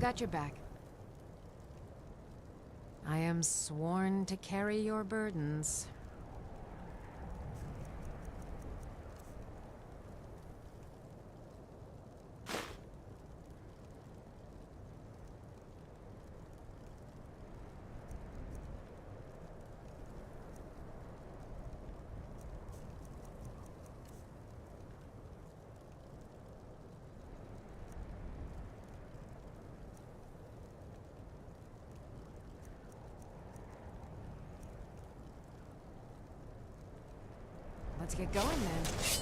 got your back. I am sworn to carry your burdens. Let's get going then.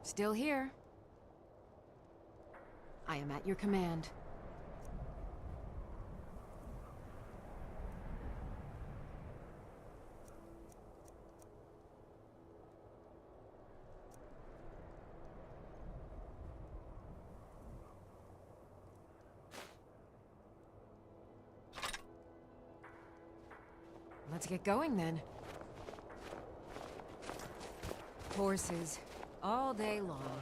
Still here. I am at your command. Let's get going then. Horses, all day long.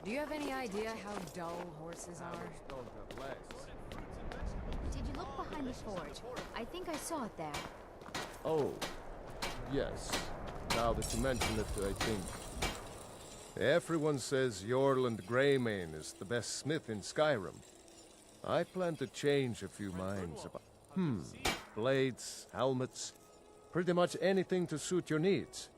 Do you have any idea how dull horses are? Did you look behind the forge? I think I saw it there. Oh, yes. Now that you mention it, I think. Everyone says Yorland Greymane is the best smith in Skyrim. I plan to change a few minds about... blades, helmets, pretty much anything to suit your needs.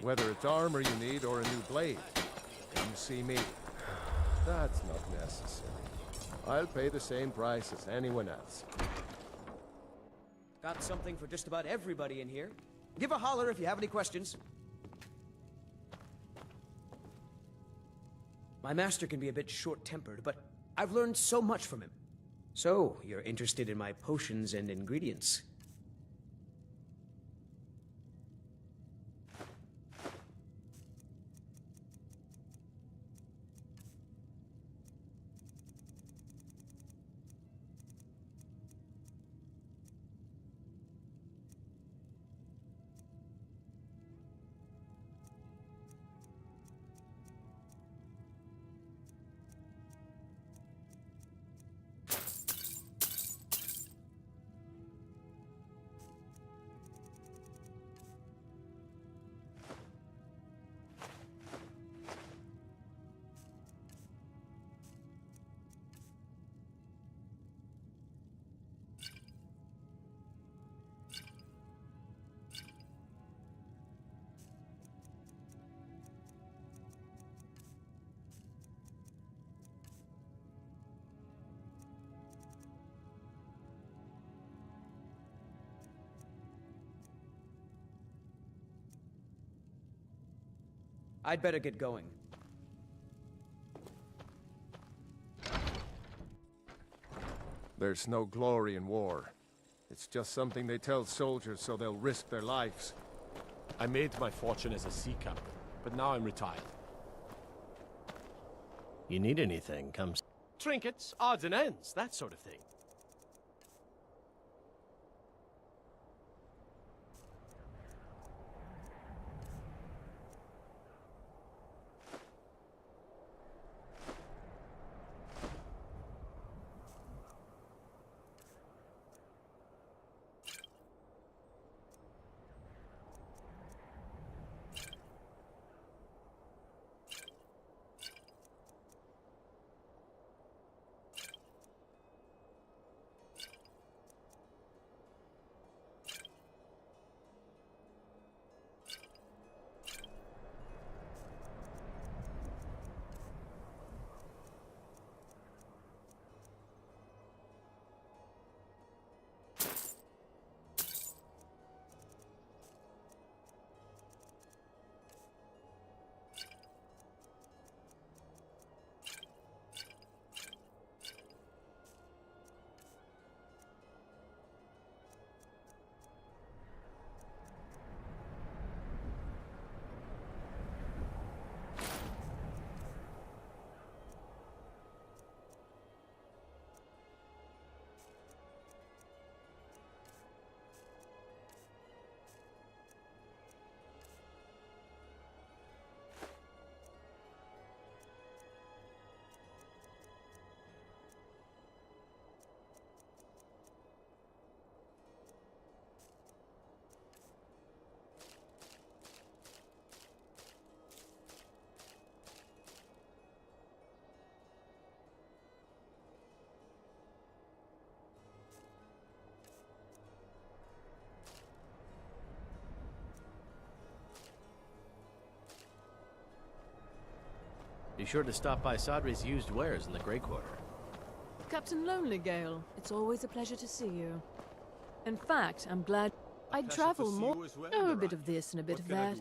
Whether it's armor you need or a new blade, come see me. That's not necessary. I'll pay the same price as anyone else. Got something for just about everybody in here. Give a holler if you have any questions. My master can be a bit short-tempered, but I've learned so much from him. So, you're interested in my potions and ingredients? I'd better get going. There's no glory in war. It's just something they tell soldiers so they'll risk their lives. I made my fortune as a sea captain, but now I'm retired. You need anything, come... Trinkets, odds and ends, that sort of thing. Be sure to stop by Sadri's used wares in the Grey Quarter. Captain Lonelygale, it's always a pleasure to see you. In fact, I'm glad I travel more. Oh, a bit of this and a bit of that.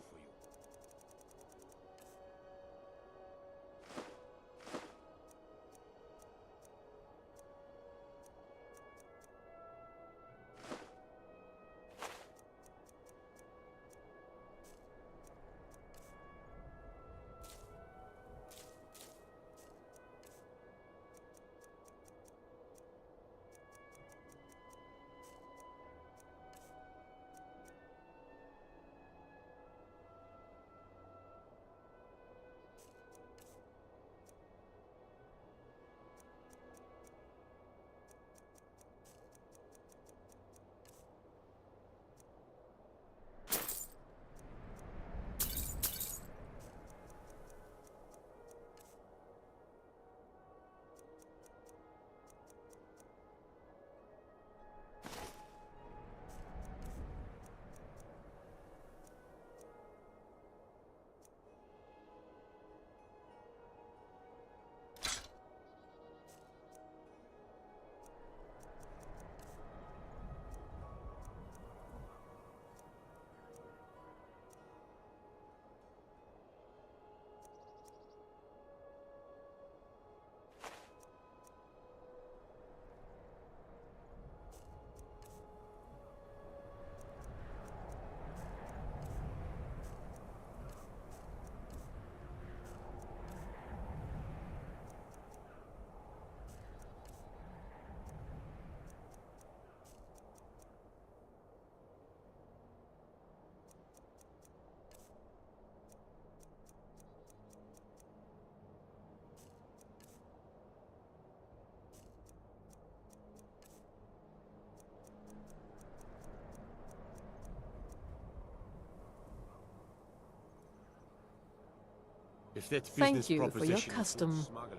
If that Thank business you for your proposition custom. includes smuggling,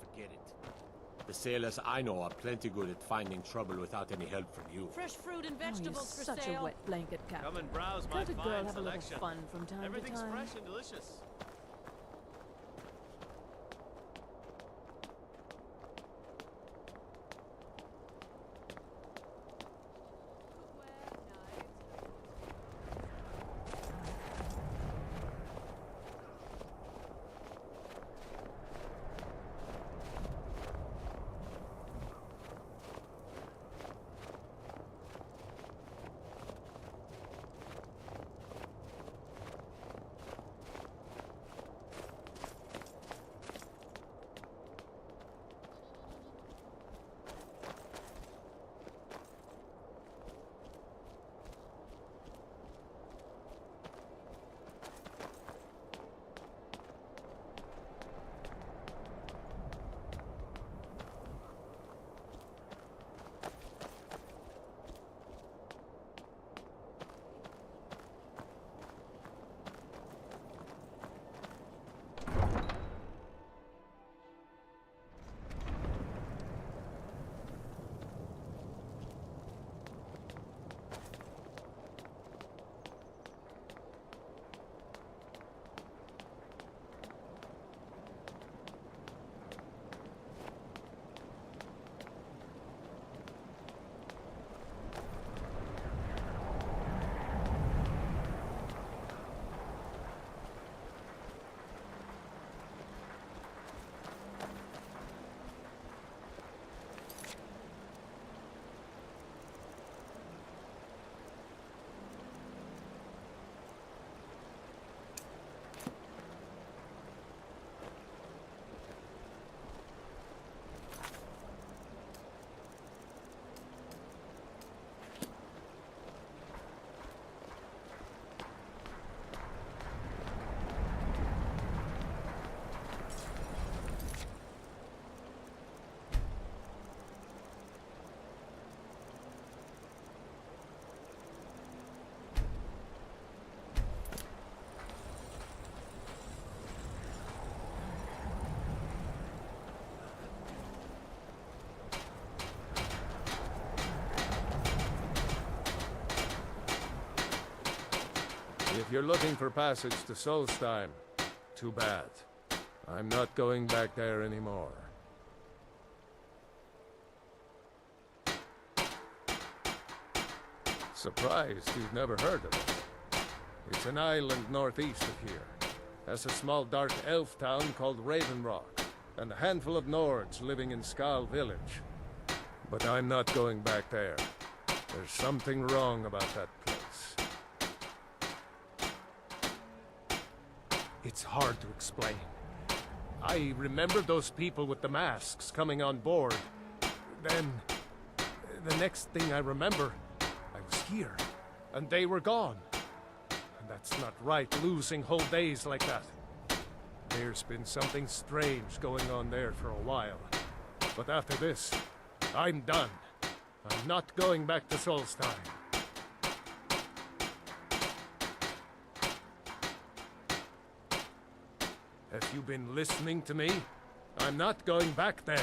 forget it. The sailors I know are plenty good at finding trouble without any help from you. Fresh fruit and Oh, you're vegetables for such sale. a wet blanket, Captain. Come and browse my Can't a girl fine have a little selection. fun from time Everything's to time? fresh and delicious. If you're looking for passage to Solstheim, too bad. I'm not going back there anymore. Surprised you've never heard of it. It's an island northeast of here. Has a small dark elf town called Raven Rock, and a handful of Nords living in Skal Village. But I'm not going back there. There's something wrong about that place. It's hard to explain. I remember those people with the masks coming on board. Then, the next thing I remember, I was here, and they were gone. And that's not right, losing whole days like that. There's been something strange going on there for a while. But after this, I'm done. I'm not going back to Solstein. Have you been listening to me? I'm not going back there.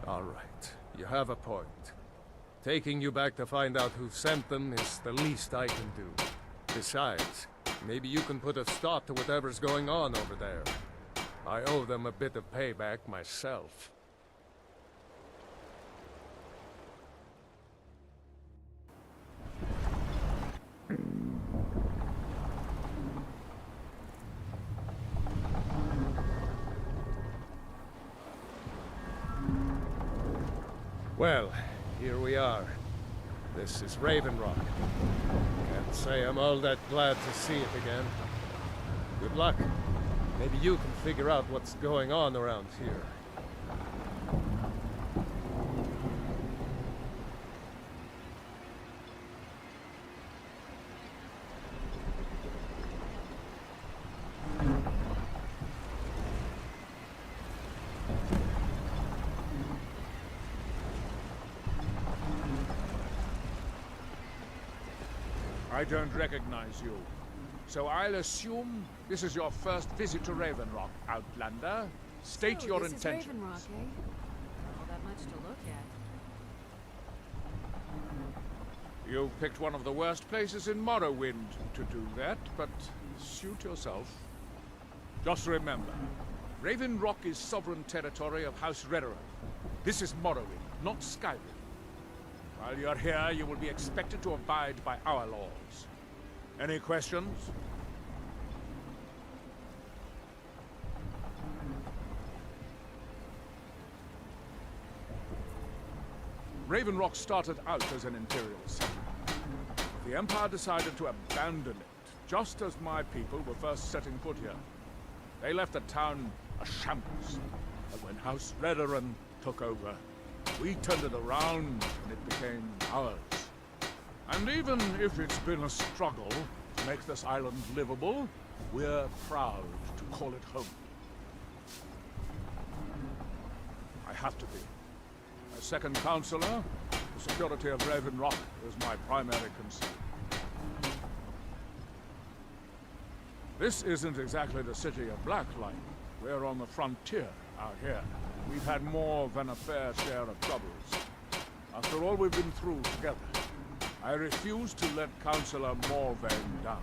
All right, you have a point. Taking you back to find out who sent them is the least I can do. Besides, maybe you can put a stop to whatever's going on over there. I owe them a bit of payback myself. Well, here we are. This is Raven Rock. Can't say I'm all that glad to see it again. Good luck. Maybe you can figure out what's going on around here. I don't recognize you. So I'll assume this is your first visit to Raven Rock, Outlander. State your this intentions. Is Raven Rock, eh? All that much to look at. You've picked one of the worst places in Morrowind to do that, but suit yourself. Just remember, Raven Rock is sovereign territory of House Redoran. This is Morrowind, not Skyrim. While you're here, you will be expected to abide by our laws. Any questions? Raven Rock started out as an Imperial settlement. The Empire decided to abandon it, just as my people were first setting foot here. They left the town a shambles, and when House Redoran took over, we turned it around and it became ours. And even if it's been a struggle to make this island livable, we're proud to call it home. I have to be. As second counselor, the security of Raven Rock is my primary concern. This isn't exactly the city of Blacklight. We're on the frontier out here. We've had more than a fair share of troubles. After all we've been through together, I refuse to let Councillor Morvain down.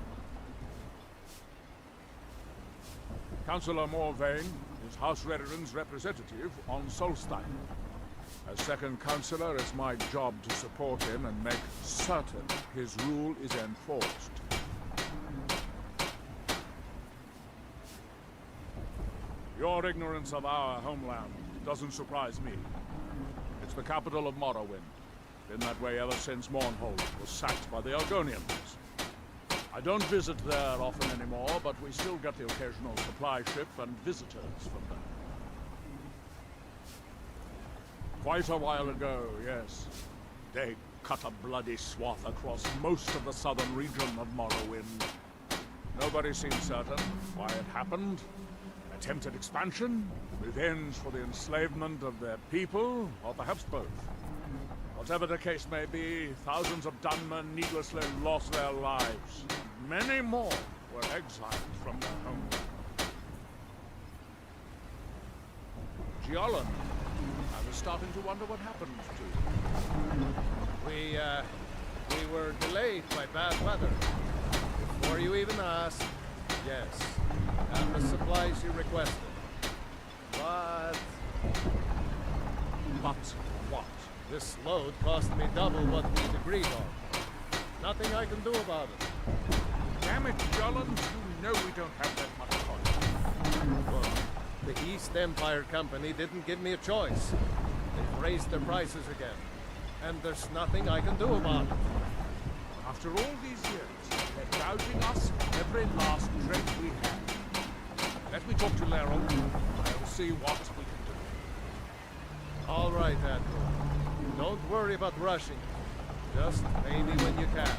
Councillor Morvain is House Redoran's representative on Solstein. As second Councillor, it's my job to support him and make certain his rule is enforced. Your ignorance of our homeland doesn't surprise me. It's the capital of Morrowind. Been that way ever since Mournhold was sacked by the Argonians. I don't visit there often anymore, but we still get the occasional supply ship and visitors from there. Quite a while ago, yes. They cut a bloody swath across most of the southern region of Morrowind. Nobody seems certain why it happened. Attempted expansion, revenge for the enslavement of their people, or perhaps both. Whatever the case may be, thousands of Dunmen needlessly lost their lives. Many more were exiled from their homeland. Giolan I was starting to wonder what happened to you. We were delayed by bad weather. Before you even asked, yes, and the supplies you requested. But What? this load cost me double what we'd agreed on. Nothing I can do about it. Damn it, Jolland, you know we don't have that much time. Well, the East Empire Company didn't give me a choice. They've raised their prices again. And there's nothing I can do about it. After all these years, they're gouging us every last drink we have. Let me talk to Laryl. I'll see what we can do. All right, Admiral. Don't worry about rushing. Just pay me when you can.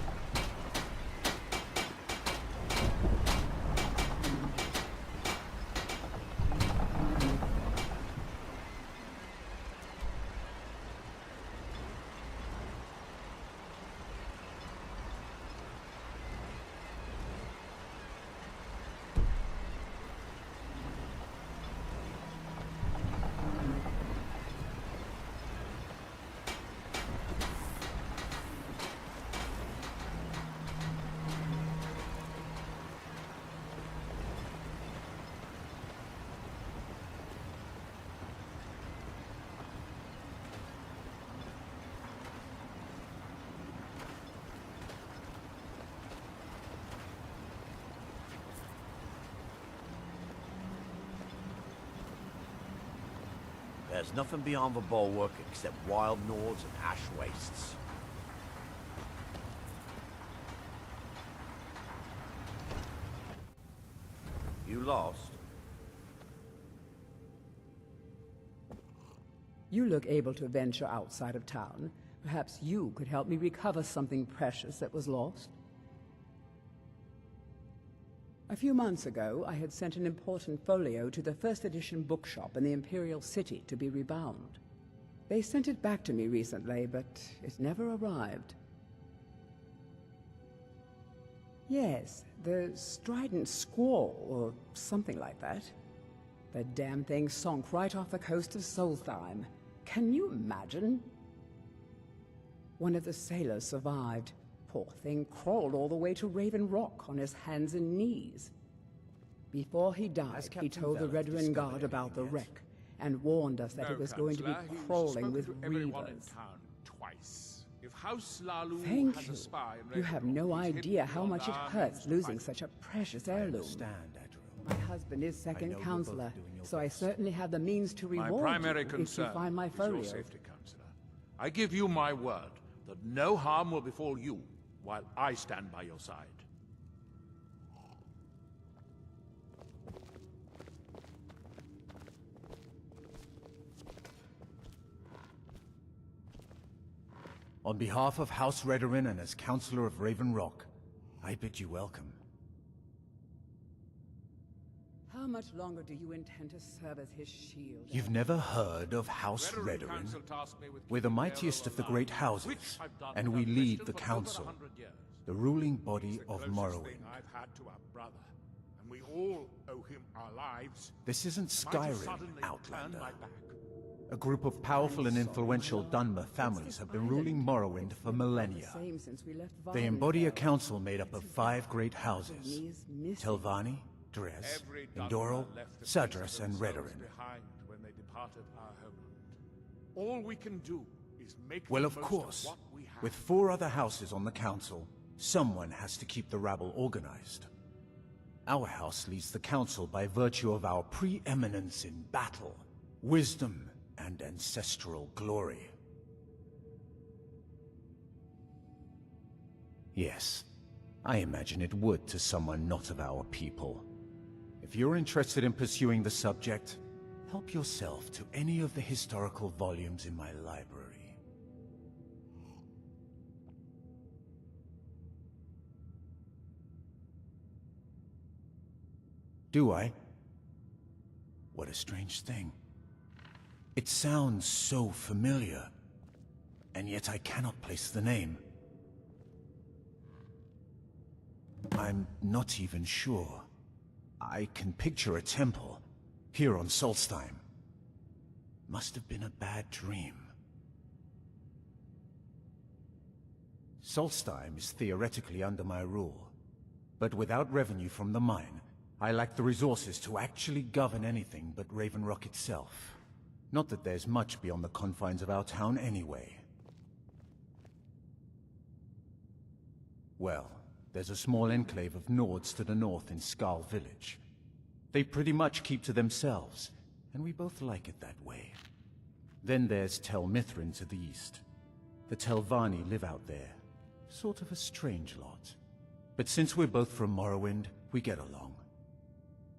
There's nothing beyond the bulwark except wild nords and ash wastes. You lost? You look able to venture outside of town. Perhaps you could help me recover something precious that was lost. A few months ago, I had sent an important folio to the first edition bookshop in the Imperial City to be rebound. They sent it back to me recently, but it never arrived. Yes, the Strident Squall, or something like that. The damn thing sunk right off the coast of Solstheim. Can you imagine? One of the sailors survived. Poor thing crawled all the way to Raven Rock on his hands and knees. Before he died, he told the Redoran Guard about the wreck and warned us that it was going to be crawling with reavers. Twice. If House Lalu Thank has you. a spy in You Raven have Rock, no he's hidden idea how beyond much it our hurts means to losing find such a precious I heirloom. understand, Admiral. My husband is second know you're both counselor, doing your so I best. certainly have the means to My reward primary you if you concern find my is folio. your safety, Counselor. I give you my word that no harm will befall you while I stand by your side. On behalf of House Redoran and as Counselor of Raven Rock, I bid you welcome. How much longer do you intend to serve as his shield? You've never heard of House Veteran Redoran? Council tasked me with We're the keeping mightiest of the Laryl great alive, houses, which I've done and we without lead question the for over Council, 100 years. the ruling body It's the of closest Morrowind. thing I've had to our brother, and we all owe him our lives. This isn't Might have Skyrim, suddenly turned Outlander. my back. A group of powerful and influential Dunmer families have been ruling Morrowind for millennia. Same since we left They embody a Violenfell. council made up of 5 great houses: He is missing. Telvanni, Dres, Every Endoril, Dunmer left the Sadras, pieces and themselves Redoran. behind when they departed our homeland. All we can do is make Well, the of most course, what we have. with 4 other houses on the council, someone has to keep the rabble organized. Our house leads the council by virtue of our preeminence in battle, wisdom, and ancestral glory. Yes, I imagine it would to someone not of our people. If you're interested in pursuing the subject, help yourself to any of the historical volumes in my library. Do I? What a strange thing. It sounds so familiar, and yet I cannot place the name. I'm not even sure. I can picture a temple here on Solstheim. Must have been a bad dream. Solstheim is theoretically under my rule, but without revenue from the mine, I lack the resources to actually govern anything but Raven Rock itself. Not that there's much beyond the confines of our town anyway. Well, there's a small enclave of Nords to the north in Skal Village. They pretty much keep to themselves, and we both like it that way. Then there's Tel Mithrin to the east. The Telvanni live out there. Sort of a strange lot. But since we're both from Morrowind, we get along.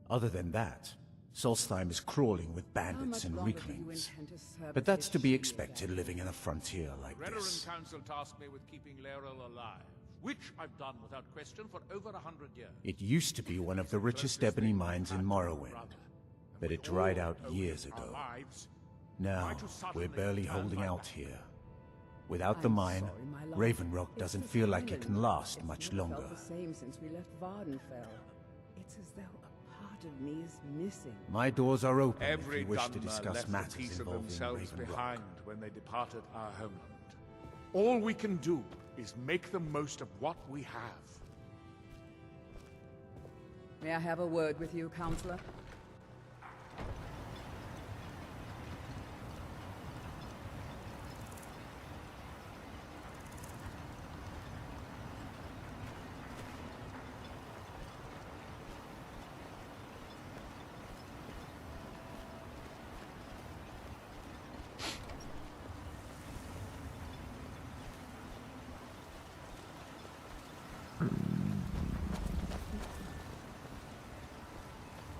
Other than that, Solstheim is crawling with bandits and weaklings. But that's to be expected living in a frontier like this. Redoran Council tasked me with keeping Laeral alive, which I've done without question for over 100 years. It used to be one of the richest ebony mines in Morrowind, but it dried out years ago. Now, we're barely holding out here. Without the mine, Raven Rock doesn't feel like it can last much longer. It's the same since we left Vardenfell. It's as though a part of me is missing. My doors are open Every if you wish to Dunmer discuss left a matters piece of involving themselves Raven behind Rock. when they departed our homeland. All we can do is make the most of what we have. May I have a word with you, Counselor?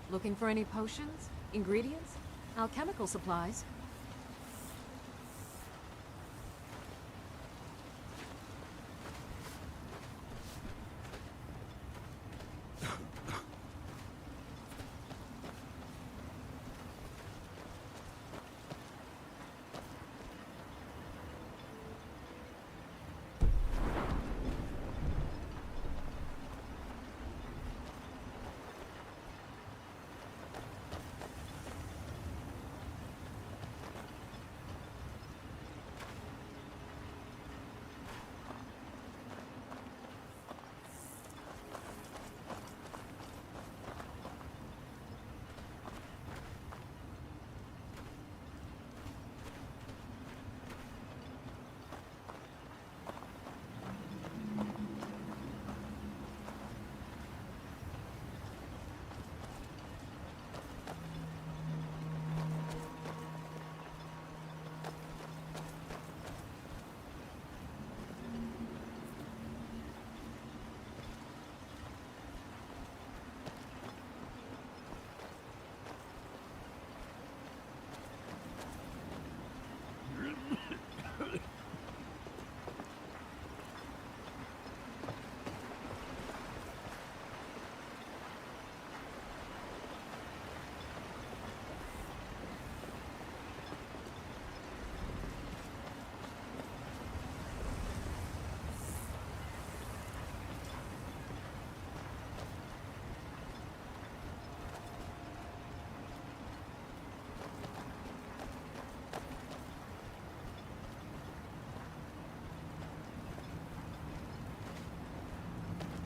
Looking for any potions? Ingredients? Alchemical supplies?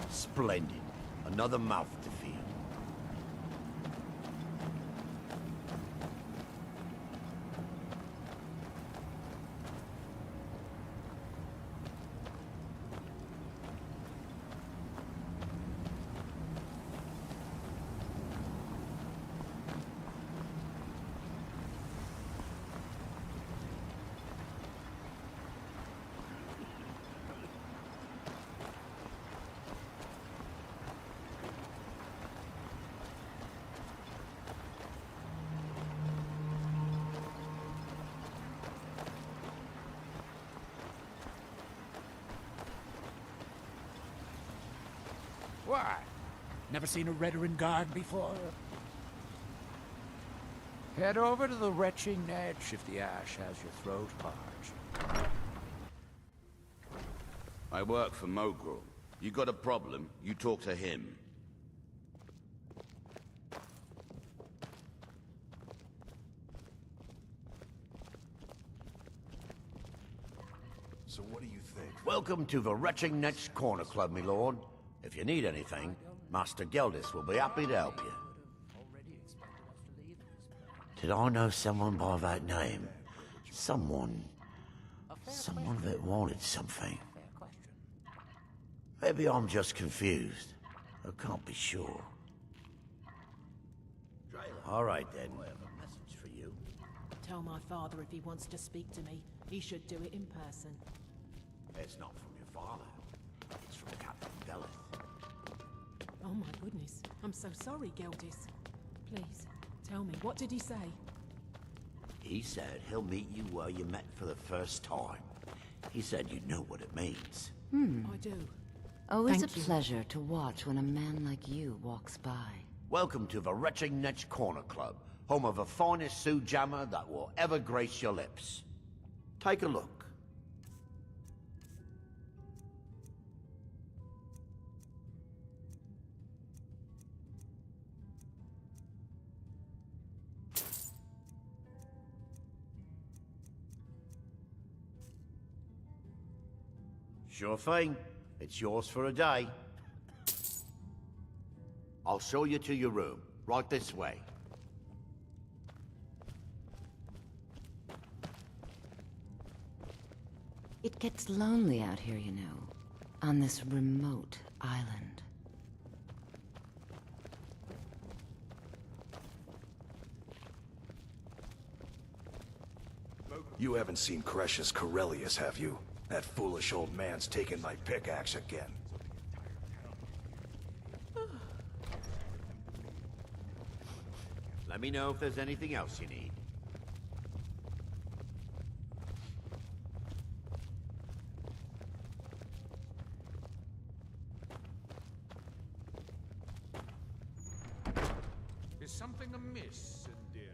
Splendid. Another mouth to feed. Why? Never seen a Redoran guard before? Head over to the retching edge if the ash has your throat parched. I work for Mogrul. You got a problem, you talk to him. So what do you think? Welcome to the Retching Next Corner Club, my lord. If you need anything, Master Geldis will be happy to help you. Did I know someone by that name? Someone that wanted something. Maybe I'm just confused. I can't be sure. All right, then. I have a message for you. Tell my father if he wants to speak to me, he should do it in person. It's not from your father. It's from Captain Belith. Oh my goodness. I'm so sorry, Geldis. Please, tell me, what did he say? He said he'll meet you where you met for the first time. He said you know what it means. I do. Always Thank a you. pleasure to watch when a man like you walks by. Welcome to the Retching Next Corner Club, home of the finest Sioux jammer that will ever grace your lips. Take a look. Sure thing. It's yours for a day. I'll show you to your room. Right this way. It gets lonely out here, you know, on this remote island. You haven't seen Cretius Corellius, have you? That foolish old man's taken my pickaxe again. Let me know if there's anything else you need. Is something amiss, dearie?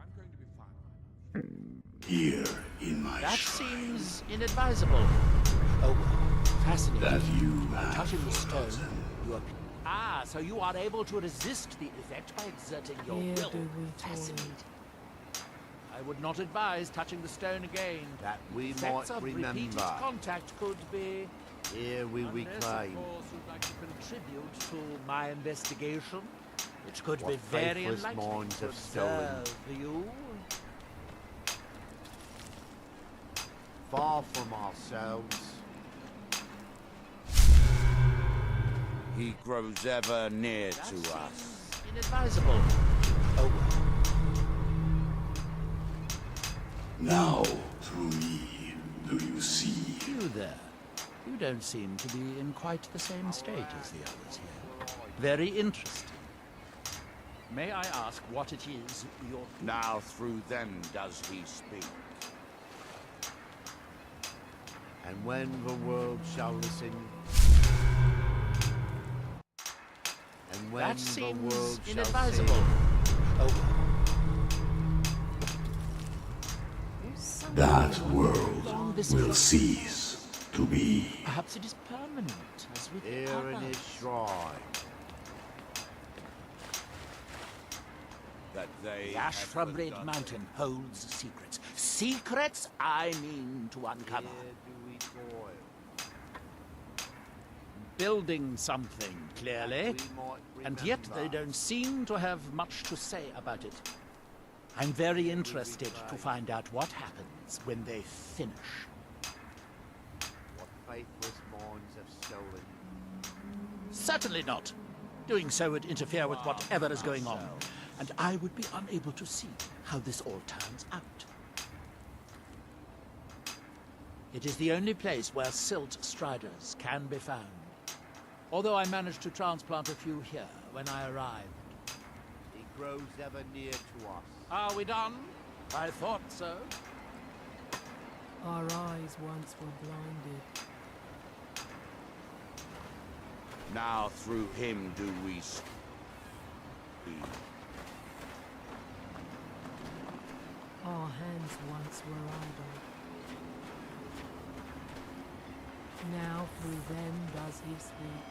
I'm going to be fine. Here in my That shrine seems inadvisable. Oh, fascinating. that you By have touching the stone, forgotten. you are... Ah, so you are able to resist the effect by exerting your Here will. do we Fascinating. I would not advise touching the stone again. That we Effects might of repeated remember. contact could be... Here we Unless, reclaim. of course, you'd like to contribute to my investigation, which could What be very faithless enlightening minds to have stolen. observe you. Far from ourselves. He grows ever near to us. Inadvisable. Oh, Now, through me, do you see? you there. You don't seem to be in quite the same state as the others here. Very interesting. May I ask what it is you're... Now through them does he speak. And when the world shall listen. And when That the seems world shall inadvisable. see. Oh, That world long this will is. cease to be. Perhaps it is permanent, as with Here in others. his shrine. That they The ash have from Red forgotten. Mountain holds secrets. Secrets I mean to uncover. Here do we toil. Building something, clearly. We might And yet they remember. don't seem to have much to say about it. I'm very interested to find out what happens when they finish. What faithless minds have stolen. Certainly not. Doing so would interfere with whatever is going on, and I would be unable to see how this all turns out. It is the only place where silt striders can be found, although I managed to transplant a few here when I arrived. He grows ever near to us. Are we done? I thought so. Our eyes once were blinded. Now through him do we speak. Our hands once were idle. Now through them does he speak.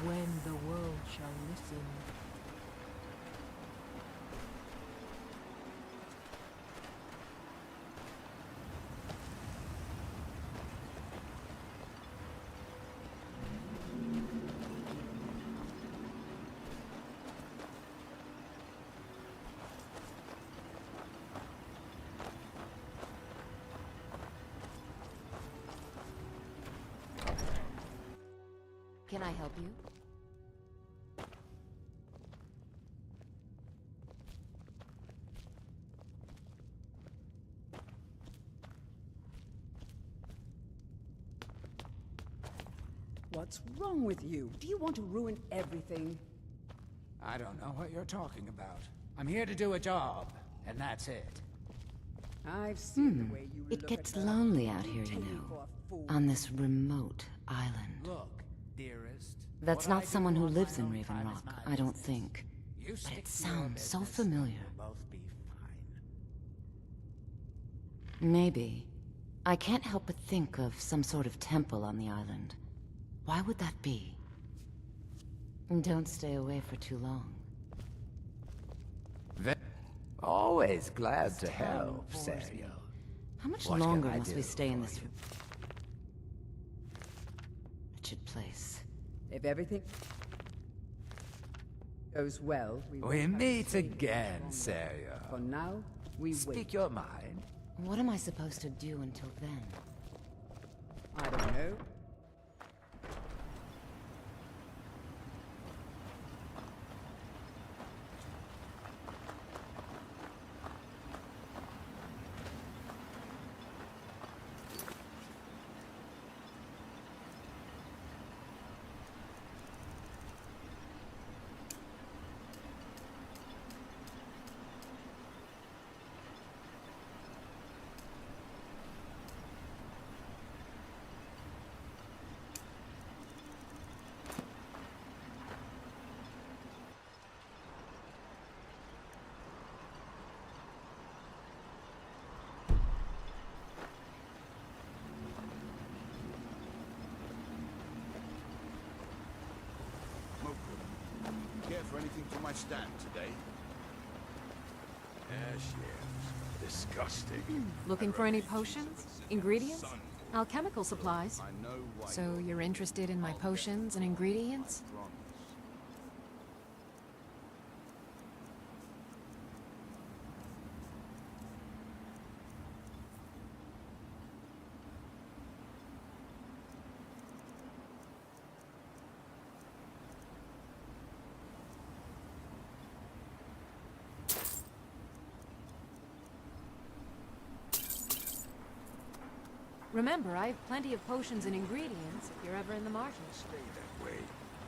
when the world shall listen. Can I help you? What's wrong with you? Do you want to ruin everything? I don't know what you're talking about. I'm here to do a job, and that's it. I've seen the way you It look gets at her. lonely out here, Take you me know. for a fool. On this remote island. Look, dearest. That's what I not do someone who on lives my in own Raven time is Rock, my I don't business. think. You But stick it to your sounds so business, and familiar. we'll both be fine. Maybe. I can't help but think of some sort of temple on the island. Why would that be? And don't stay away for too long. Always glad to help, Samuel. How much What longer can I must do we stay in for this you? wretched place? If everything goes well, we will We have meet saved again, longer. Samuel. For now, we Speak wait. your mind. What am I supposed to do until then? I don't know. Care for anything from my stand today? Yes. Disgusting. Looking for any potions? Ingredients? Alchemical supplies? I know why. So you're interested in my potions and ingredients? Remember, I have plenty of potions and ingredients if you're ever in the market. Stay that way.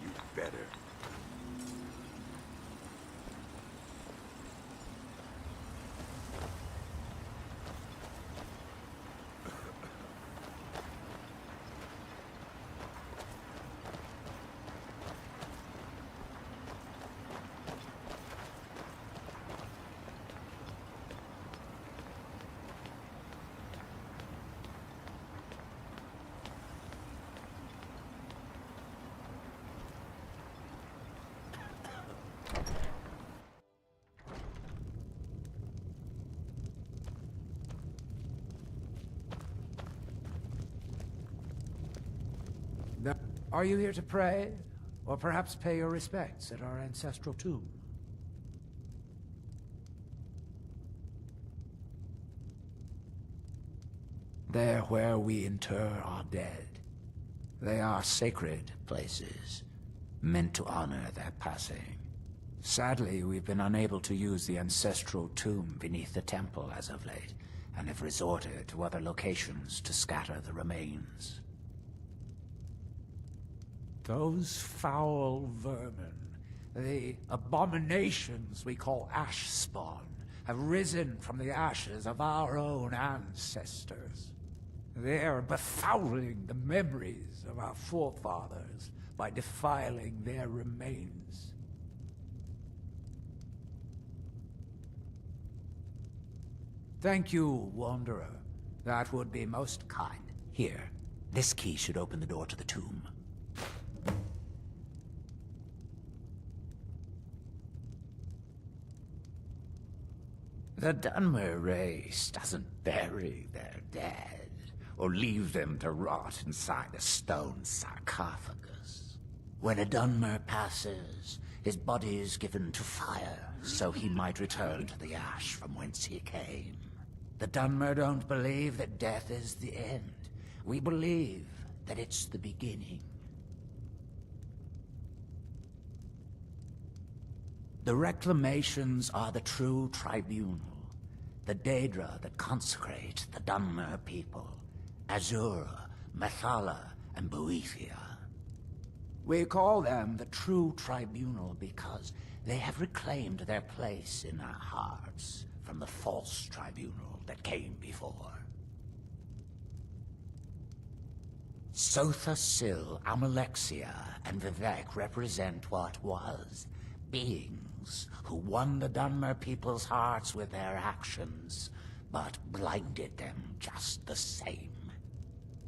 You better. Are you here to pray? Or perhaps pay your respects at our ancestral tomb? There where we inter our dead. They are sacred places, meant to honor their passing. Sadly, we've been unable to use the ancestral tomb beneath the temple as of late, and have resorted to other locations to scatter the remains. Those foul vermin, the abominations we call ash spawn, have risen from the ashes of our own ancestors. They are befouling the memories of our forefathers by defiling their remains. Thank you, Wanderer. That would be most kind. Here, this key should open the door to the tomb. The Dunmer race doesn't bury their dead, or leave them to rot inside a stone sarcophagus. When a Dunmer passes, his body is given to fire, so he might return to the ash from whence he came. The Dunmer don't believe that death is the end. We believe that it's the beginning. The reclamations are the true tribunal, the Daedra that consecrate the Dunmer people, Azura, Methala, and Boethia. We call them the true tribunal because they have reclaimed their place in our hearts from the false tribunal that came before. Sotha Sil, Amalexia, and Vivek represent what was, beings who won the Dunmer people's hearts with their actions, but blinded them just the same.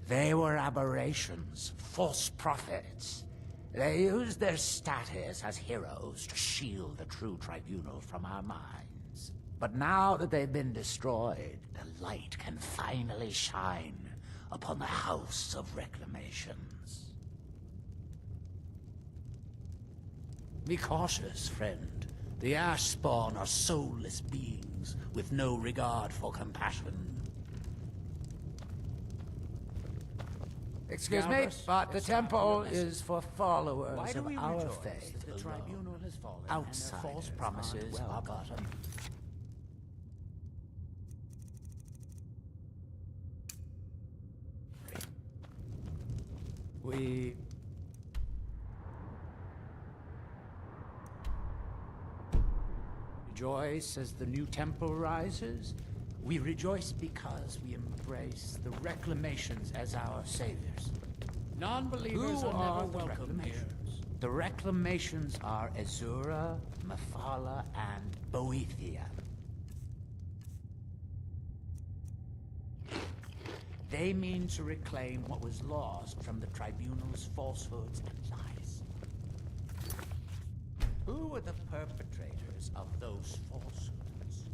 They were aberrations, false prophets. They used their status as heroes to shield the true tribunal from our minds. But now that they've been destroyed, the light can finally shine upon the House of Reclamations. Be cautious, friend. The Ash Spawn are soulless beings with no regard for compassion. Excuse me, but the temple is for followers of our faith. The tribunal has fallen. Outsiders, false promises are bottom. We rejoice as the new temple rises. We rejoice because we embrace the reclamations as our saviors. Non-believers are never welcome here. The reclamations are Azura, Methala, and Boethia. They mean to reclaim what was lost from the Tribunal's falsehoods and lies. Who were the perpetrators of those falsehoods?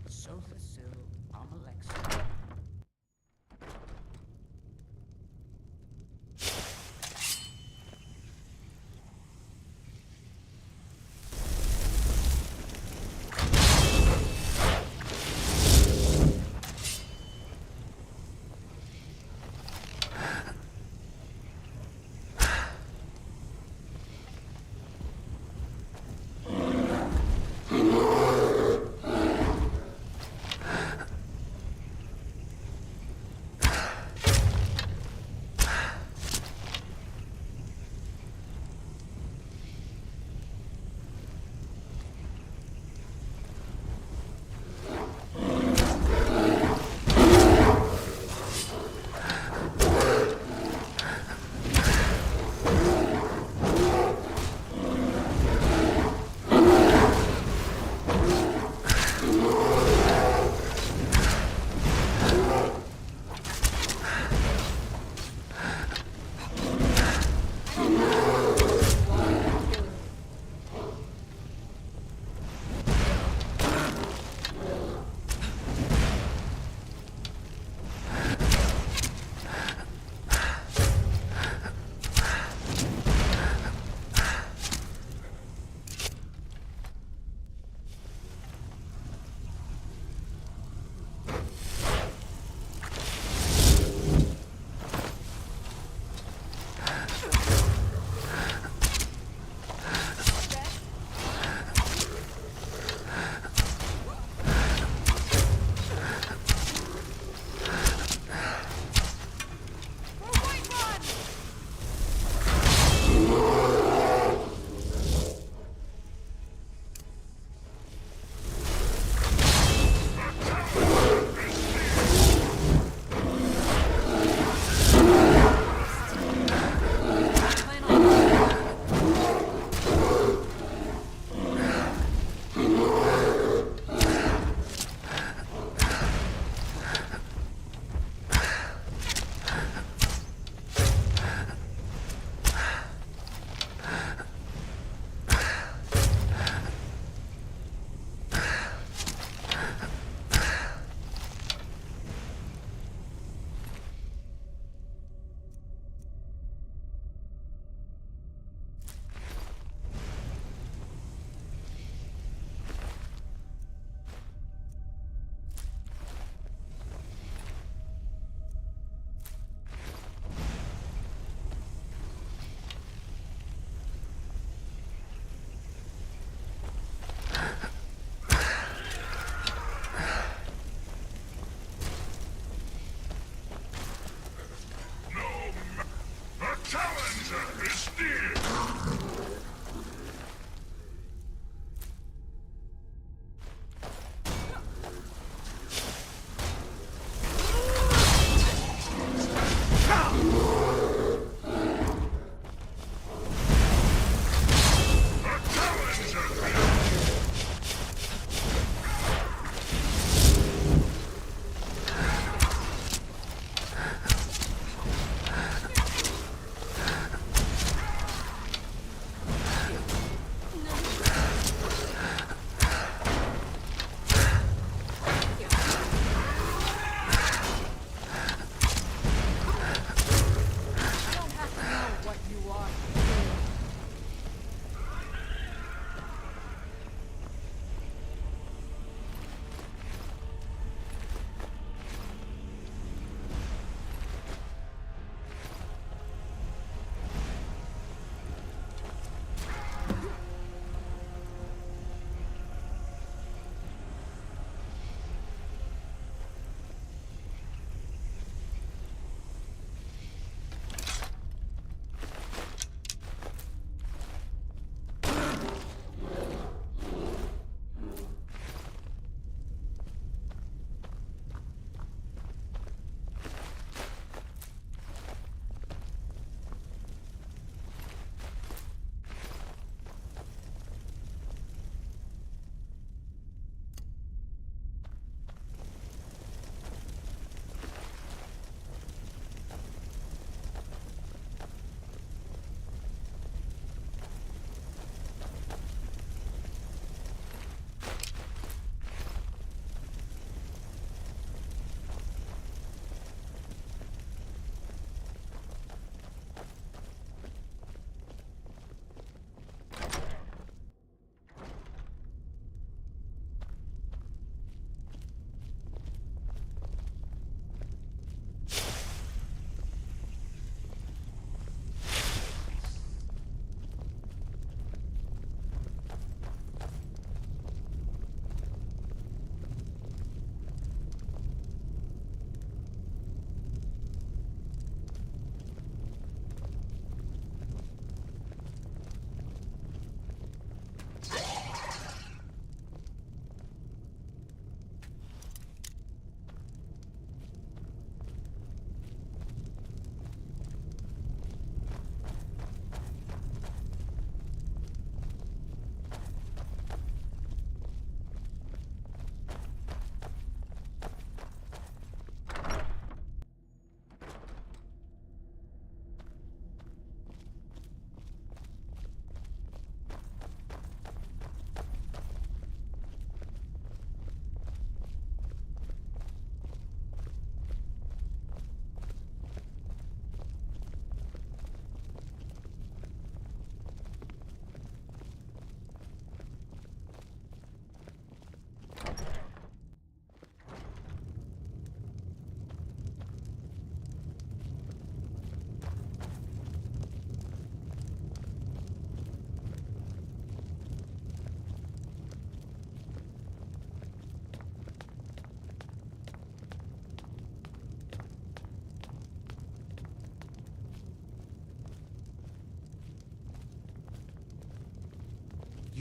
Sotha Sil, Amalexia.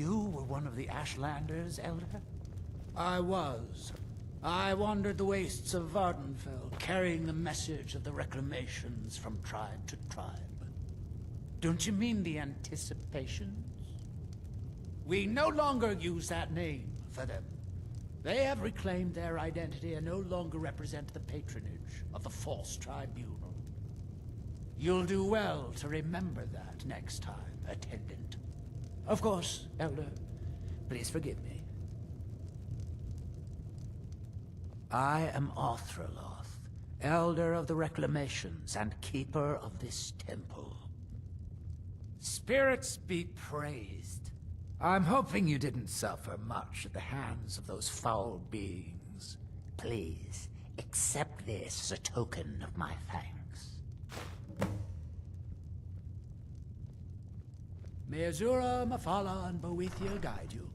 You were one of the Ashlanders, Elder? I was. I wandered the wastes of Vardenfell, carrying the message of the reclamations from tribe to tribe. Don't you mean the Anticipations? We no longer use that name for them. They have reclaimed their identity and no longer represent the patronage of the False Tribunal. You'll do well to remember that next time, Attendant. Of course, Elder, please forgive me. I am Arthreloth, Elder of the Reclamations and Keeper of this temple. Spirits be praised. I'm hoping you didn't suffer much at the hands of those foul beings. Please, accept this as a token of my thanks. May Azura, Mafala, and Boethia guide you.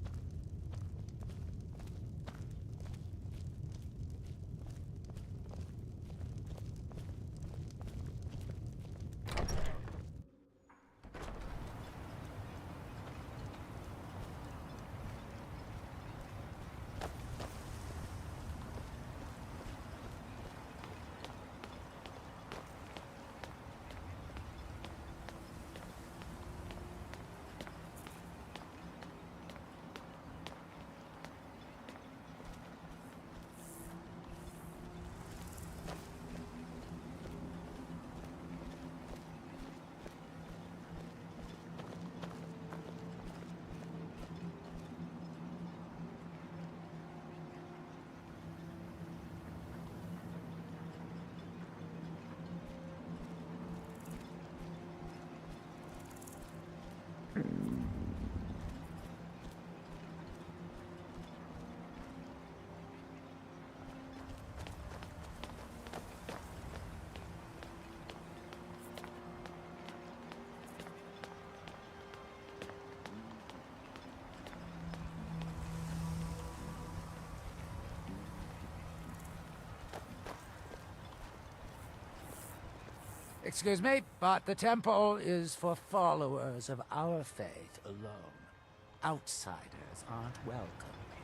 Excuse me, but the temple is for followers of our faith alone. Outsiders aren't welcome here.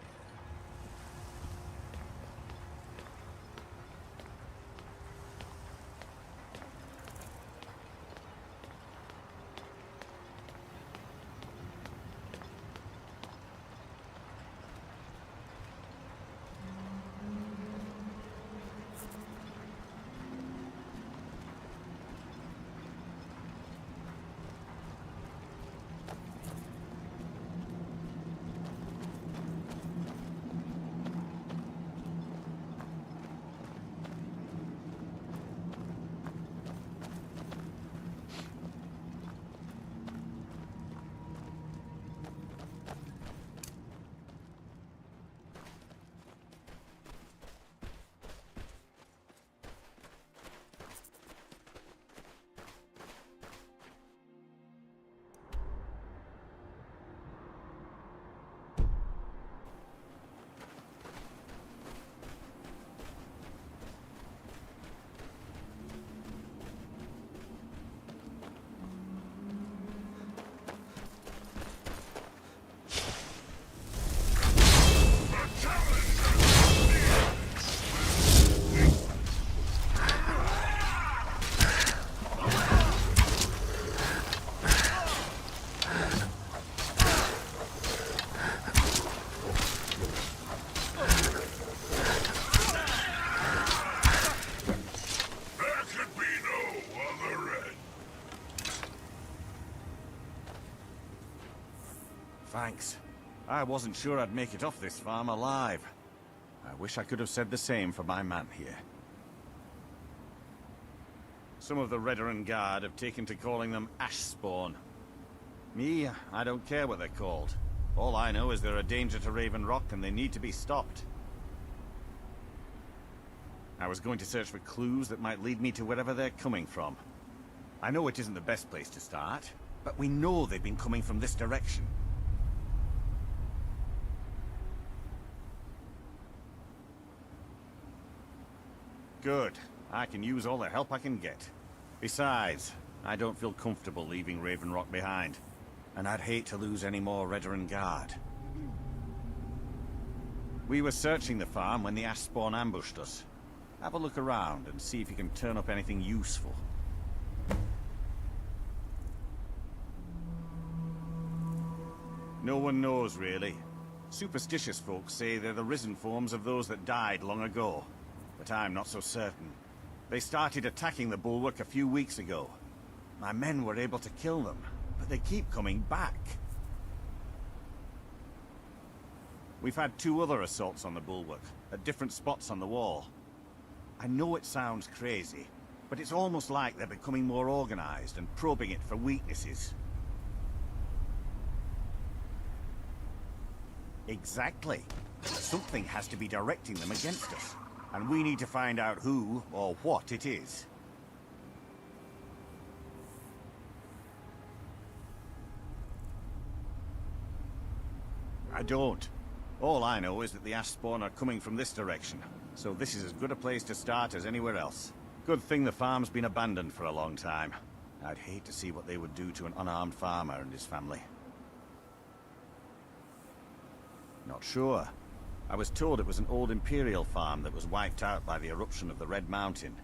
Thanks. I wasn't sure I'd make it off this farm alive. I wish I could have said the same for my man here. Some of the Redoran Guard have taken to calling them Ashspawn. Me, I don't care what they're called. All I know is they're a danger to Raven Rock and they need to be stopped. I was going to search for clues that might lead me to wherever they're coming from. I know it isn't the best place to start, but we know they've been coming from this direction. Good. I can use all the help I can get. Besides, I don't feel comfortable leaving Raven Rock behind. and I'd hate to lose any more Redoran Guard. We were searching the farm when the ash spawn ambushed us. Have a look around and see if you can turn up anything useful. No one knows, really. Superstitious folks say they're the risen forms of those that died long ago, but I'm not so certain. They started attacking the bulwark a few weeks ago. My men were able to kill them, but they keep coming back. We've had 2 other assaults on the bulwark, at different spots on the wall. I know it sounds crazy, but it's almost like they're becoming more organized and probing it for weaknesses. Exactly. Something has to be directing them against us, and we need to find out who or what it is. I don't. All I know is that the ash spawn are coming from this direction, so this is as good a place to start as anywhere else. Good thing the farm's been abandoned for a long time. I'd hate to see what they would do to an unarmed farmer and his family. Not sure. I was told it was an old Imperial farm that was wiped out by the eruption of the Red Mountain.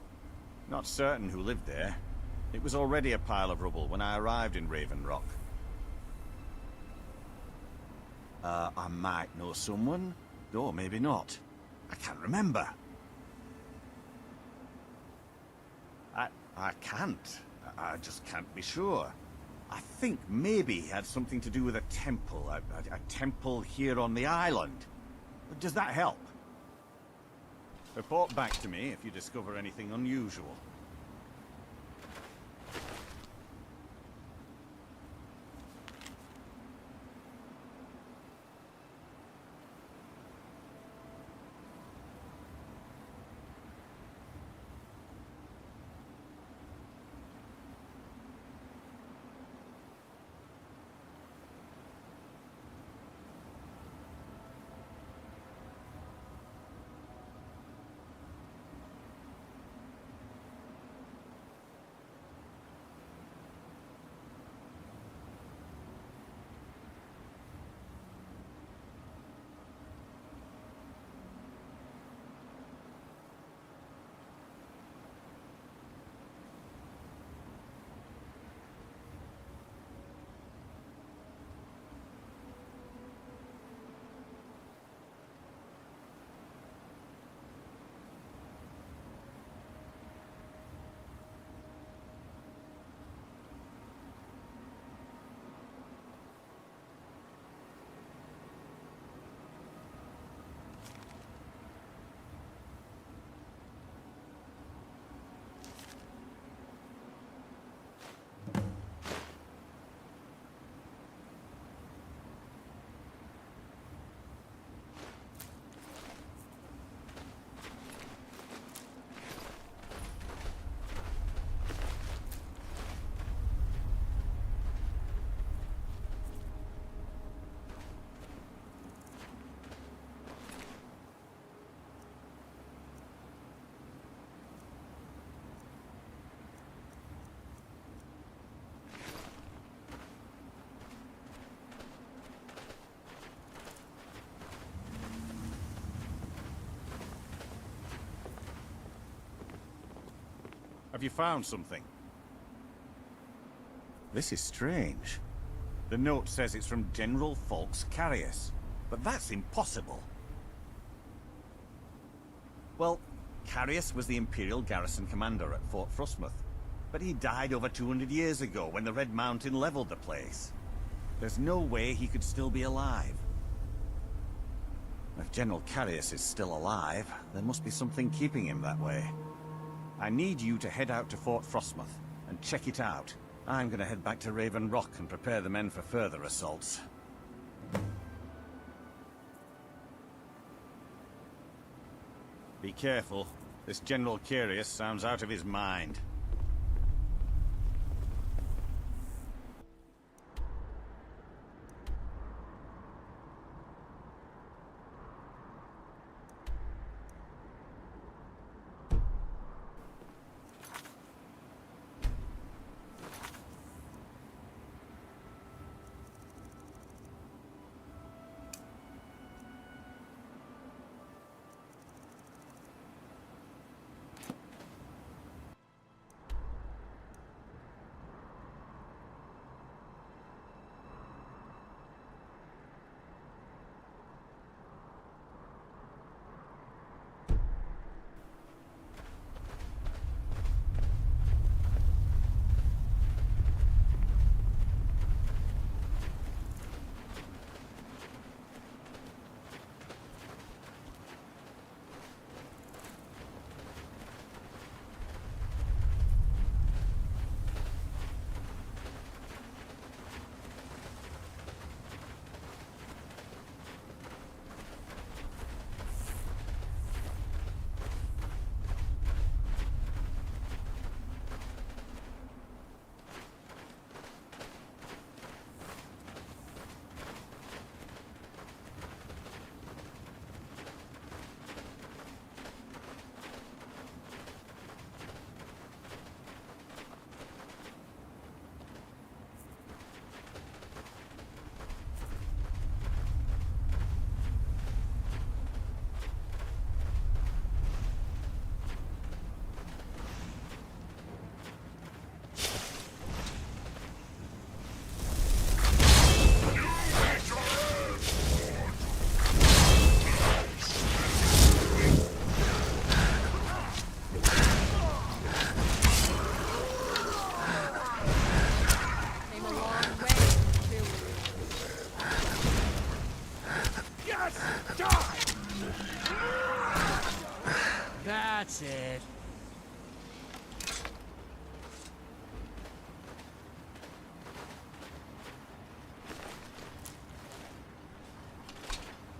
Not certain who lived there. It was already a pile of rubble when I arrived in Raven Rock. I might know someone, or maybe not. I can't remember. I can't. I just can't be sure. I think maybe he had something to do with a temple. A temple here on the island. Does that help? Report back to me if you discover anything unusual. Have you found something? This is strange. The note says it's from General Falks Carius, but that's impossible. Well, Carius was the Imperial garrison commander at Fort Frostmoth, but he died over 200 years ago when the Red Mountain leveled the place. There's no way he could still be alive. If General Carius is still alive, there must be something keeping him that way. I need you to head out to Fort Frostmoth and check it out. I'm gonna head back to Raven Rock and prepare the men for further assaults. Be careful. This General Carius sounds out of his mind.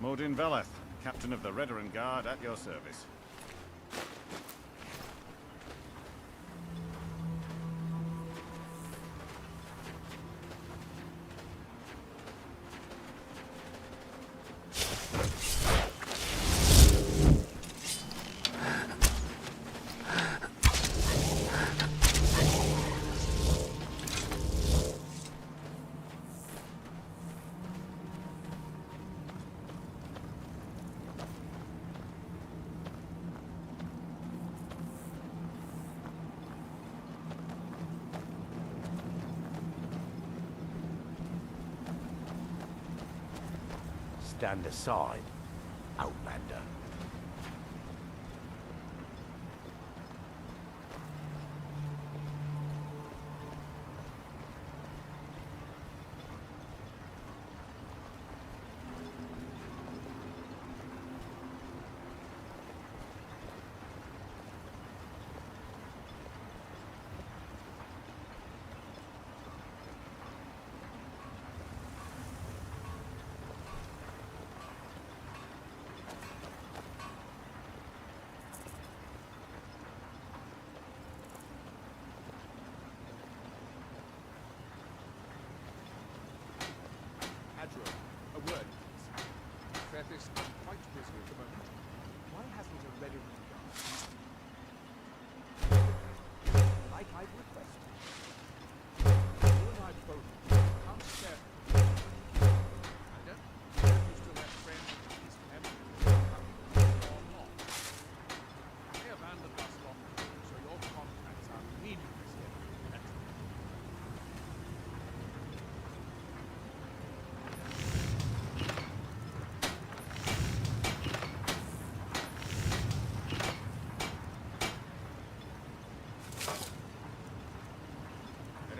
Modin Veleth, captain of the Redoran Guard at your service. Stand aside, Outlander. A word, please. Ferthis, I'm quite busy at the moment. Why hasn't a ready regard? Like I've requested. You and I both can't spare. I don't know if you still have friends in East Empire or not. They abandoned us long ago, so your contacts are meaningless here.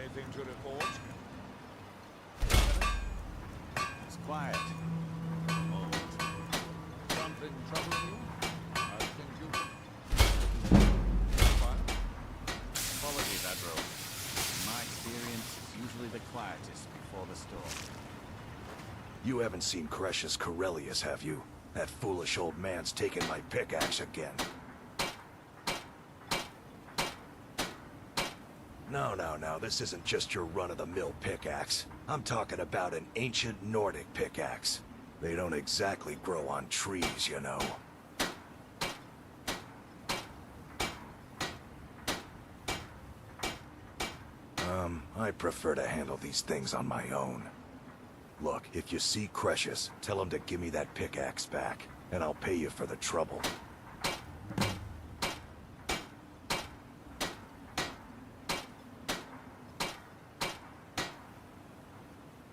Anything to report? It's quiet. Old. Something troubling you? I think you... Quiet? Apologies, Adro. In my experience, it's usually the quietest before the storm. You haven't seen Cretius Corellius, have you? That foolish old man's taken my pickaxe again. No, this isn't just your run-of-the-mill pickaxe. I'm talking about an ancient Nordic pickaxe. They don't exactly grow on trees, you know. I prefer to handle these things on my own. Look, if you see Cretius, tell him to give me that pickaxe back, and I'll pay you for the trouble.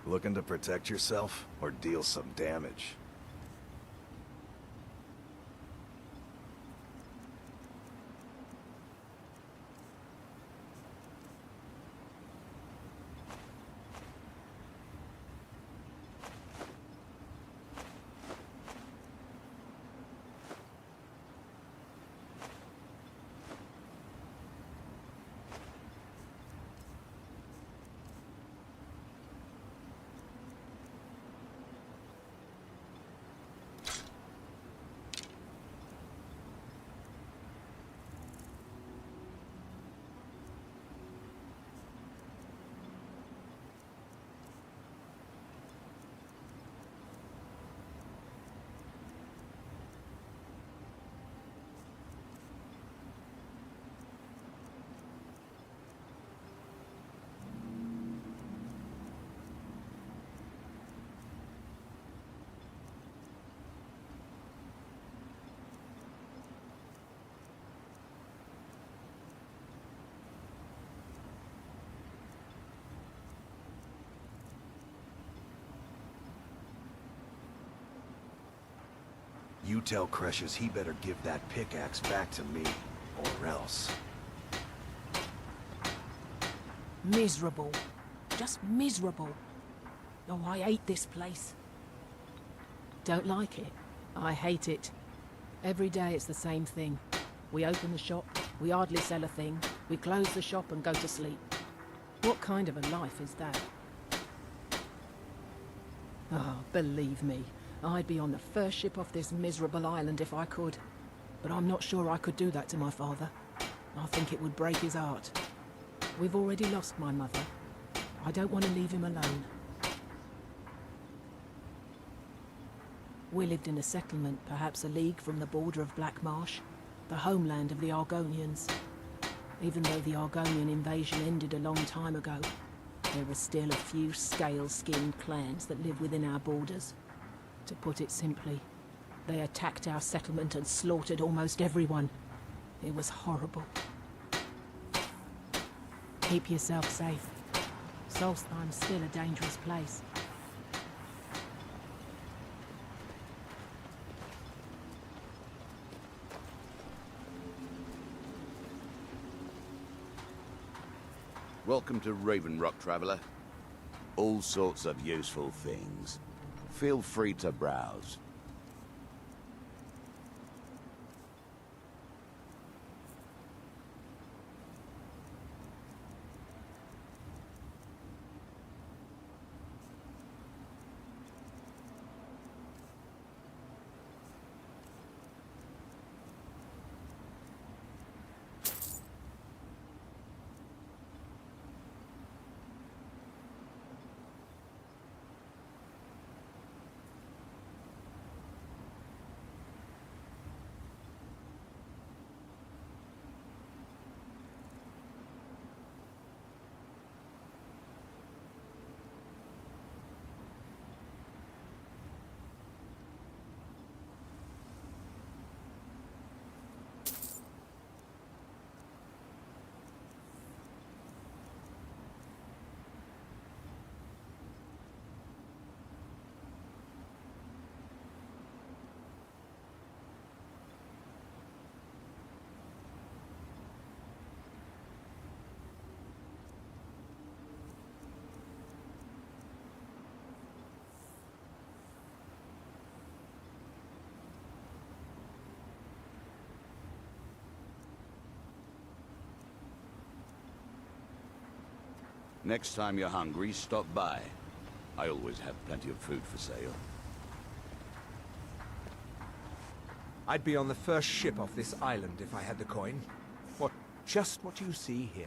Looking to protect yourself, or deal some damage? You tell Cretius he better give that pickaxe back to me, or else. Miserable. Just miserable. Oh, I hate this place. Don't like it? I hate it. Every day it's the same thing. We open the shop, we hardly sell a thing, we close the shop and go to sleep. What kind of a life is that? Oh, believe me, I'd be on the first ship off this miserable island if I could. But I'm not sure I could do that to my father. I think it would break his heart. We've already lost my mother. I don't want to leave him alone. We lived in a settlement, perhaps a league from the border of Black Marsh, the homeland of the Argonians. Even though the Argonian invasion ended a long time ago, there are still a few scale-skinned clans that live within our borders. To put it simply, they attacked our settlement and slaughtered almost everyone. It was horrible. Keep yourself safe. Solstheim's still a dangerous place. Welcome to Raven Rock, traveler. All sorts of useful things. Feel free to browse. Next time you're hungry, stop by. I always have plenty of food for sale. I'd be on the first ship off this island if I had the coin. Just what you see here.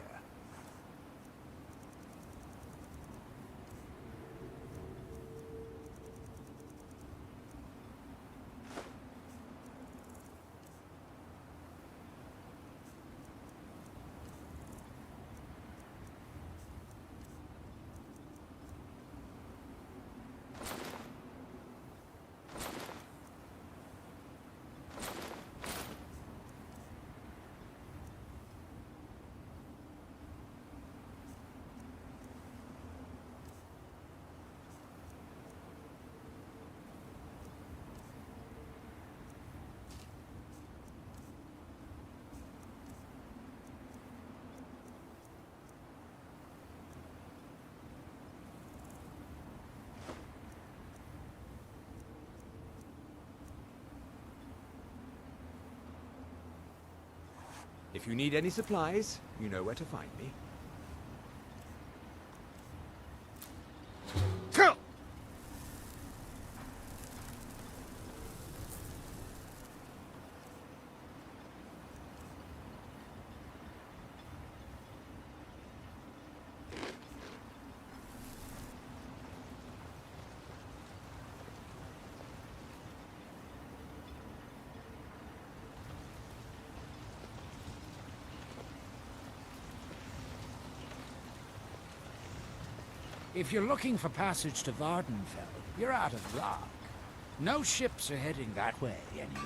If you need any supplies, you know where to find me. If you're looking for passage to Vardenfell, you're out of luck. No ships are heading that way anymore.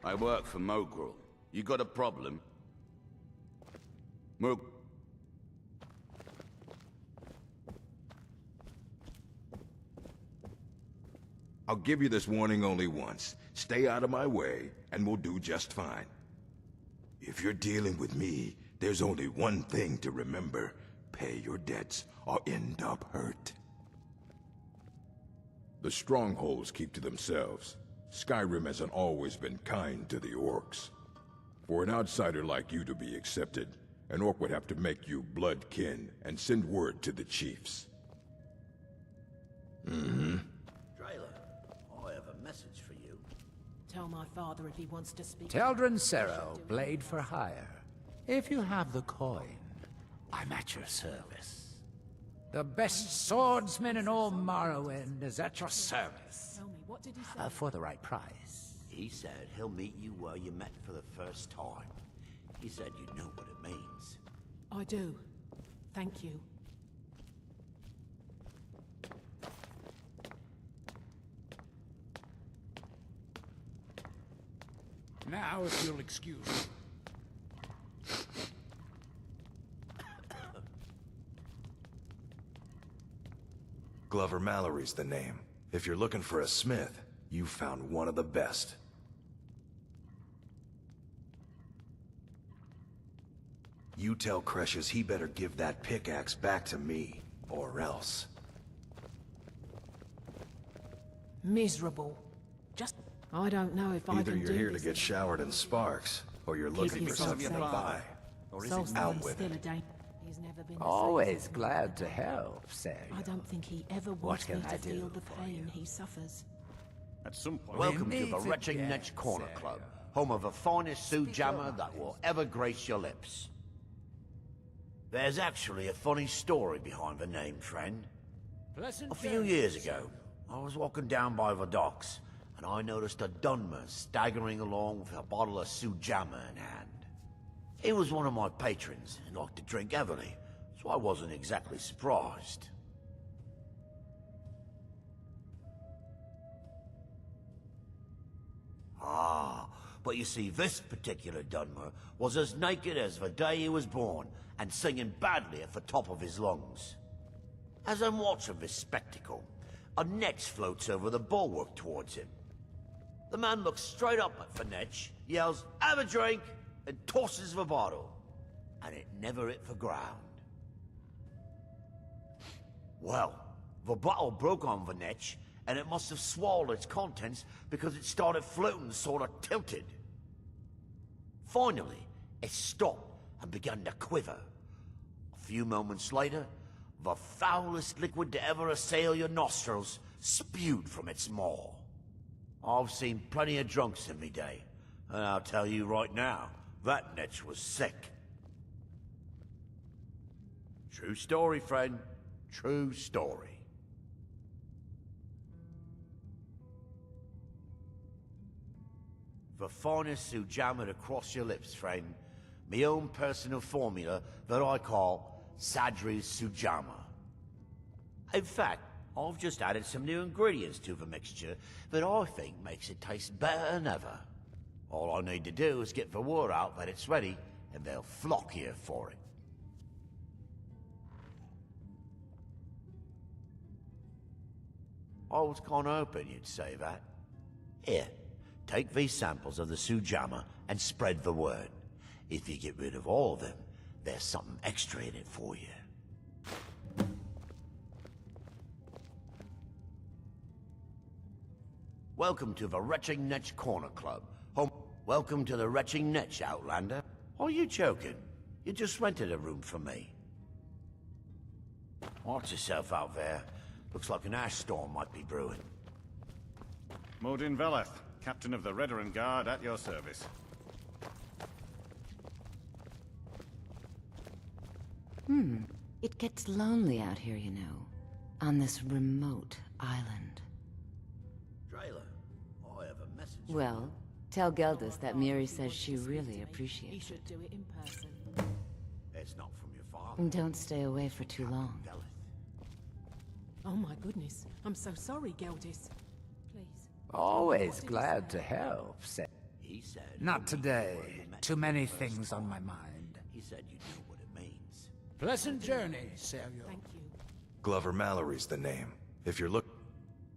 I work for Mogrel. You got a problem? I'll give you this warning only once. Stay out of my way, and we'll do just fine. If you're dealing with me, there's only one thing to remember. Pay your debts, or end up hurt. The strongholds keep to themselves. Skyrim hasn't always been kind to the orcs. For an outsider like you to be accepted, an orc would have to make you blood kin and send word to the chiefs. Drayler, I have a message for you. Tell my father if he wants to speak. Teldrin Sero, blade for hire. If you have the coin, I'm at your service. The best swordsman in all Morrowind is at your service. Tell me, what did he say? For the right price. He said he'll meet you where you met for the first time. He said you know what it means. I do. Thank you. Now, if you'll excuse me. Glover Mallory's the name. If you're looking for a smith, you found one of the best. You tell Cresius he better give that pickaxe back to me, or else. Miserable. Just... I don't know if I Either can you're do here to this. get showered in sparks, or you're looking for yourself something to safe. buy. Out with still it. a day. He's never been the Always same. glad to help, Samuel. I don't think he ever What wants me can to I feel do the for pain he suffers. At some point... Welcome to meet the Retching again, Netch Corner Sarah. Club, home of the finest suit jammer that will ever grace your lips. There's actually a funny story behind the name, friend. A few years ago, I was walking down by the docks, and I noticed a Dunmer staggering along with a bottle of Sujamma in hand. He was one of my patrons and liked to drink heavily, so I wasn't exactly surprised. Ah, but you see, this particular Dunmer was as naked as the day he was born, and singing badly at the top of his lungs. As I'm watching this spectacle, a netch floats over the bulwark towards him. The man looks straight up at the netch, yells, "Have a drink!" and tosses the bottle. And it never hit the ground. Well, the bottle broke on the netch, and it must have swallowed its contents because it started floating sort of tilted. Finally, it stopped and began to quiver. A few moments later, the foulest liquid to ever assail your nostrils spewed from its maw. I've seen plenty of drunks in me day, and I'll tell you right now, that netch was sick. True story, friend. True story. The finest Sujamma to cross your lips, friend. My own personal formula that I call Sadri's Sujamma. In fact, I've just added some new ingredients to the mixture that I think makes it taste better than ever. All I need to do is get the word out that it's ready, and they'll flock here for it. I was kinda hoping you'd say that. Here, take these samples of the Sujamma and spread the word. If you get rid of all of them, there's something extra in it for you. Welcome to the Retching Netch Corner Club. Welcome to the Retching Netch, Outlander. Are you joking? You just rented a room for me. Watch yourself out there. Looks like an ash storm might be brewing. Modin Veleth, captain of the Redoran Guard, at your service. It gets lonely out here, you know. On this remote island. Drayler, I have a message. Well, tell Geldis that Miri says she really He appreciates should it. do it in person. It's not from your father. And don't stay away for too long. Oh my goodness. I'm so sorry, Geldis. Please. Always glad to help, He said... Not today. Too many things on my mind. He said you know what it means. Pleasant journey, Samuel. Thank you. Glover Mallory's the name. If you're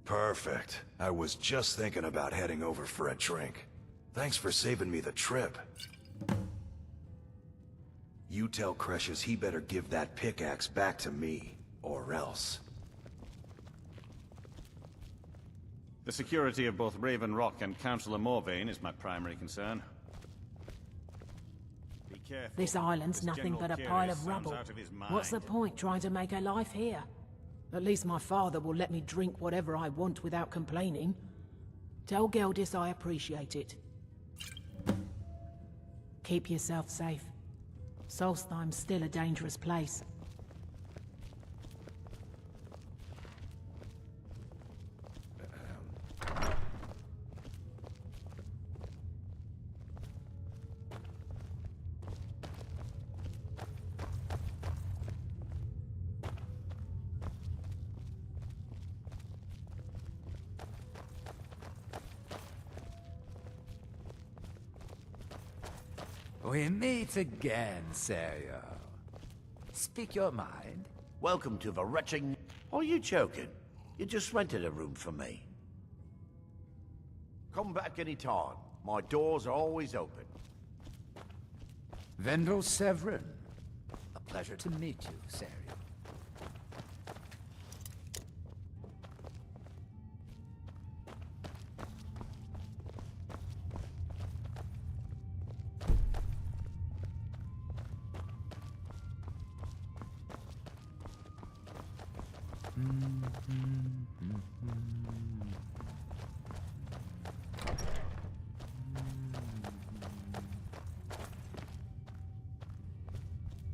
Perfect. I was just thinking about heading over for a drink. Thanks for saving me the trip. You tell Cresius he better give that pickaxe back to me, or else. The security of both Raven Rock and Councillor Morvain is my primary concern. Be careful. This island's nothing General but a Curious pile of sounds rubble. out of his What's the mind. point trying to make a life here? At least my father will let me drink whatever I want without complaining. Tell Geldis I appreciate it. Keep yourself safe. Solstheim's still a dangerous place. We meet again, Serio. Speak your mind. Welcome to the wretching... Are you joking? You just rented a room for me. Come back any time. My doors are always open. Vendel Severin. A pleasure to meet you, Serio.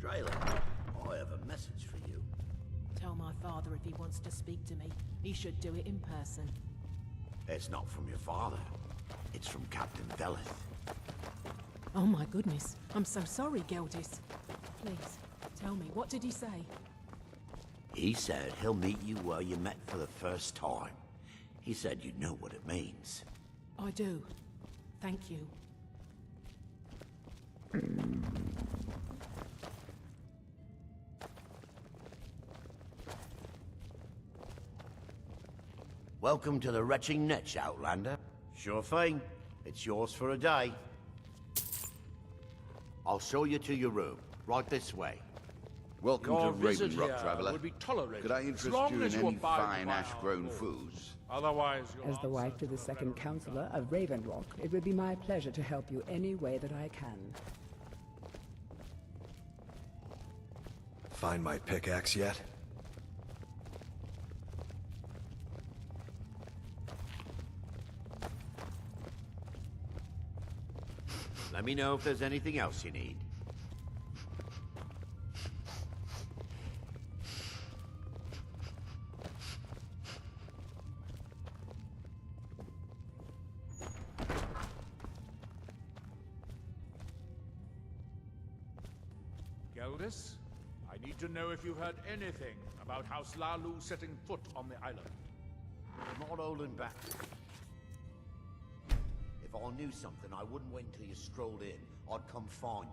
Drayler, I have a message for you. Tell my father if he wants to speak to me, he should do it in person. It's not from your father. It's from Captain Velith. Oh my goodness. I'm so sorry, Geldis. Please, tell me, what did he say? He said he'll meet you where you met for the first time. He said you know what it means. I do. Thank you. Welcome to the Retching Netch, Outlander. Sure thing. It's yours for a day. I'll show you to your room. Right this way. Welcome Your to visit Raven Rock, here Traveler. would be tolerated Could I as interest long you as in you any abide fine by our ash-grown rules. foods? Otherwise, you'll As the wife to the second counselor of Raven Rock, it would be my pleasure to help you any way that I can. Find my pickaxe yet? Let me know if there's anything else you need. Geldis, I need to know if you heard anything about House Lalu setting foot on the island. I'm not holding back. If I knew something, I wouldn't wait until you strolled in. I'd come find you.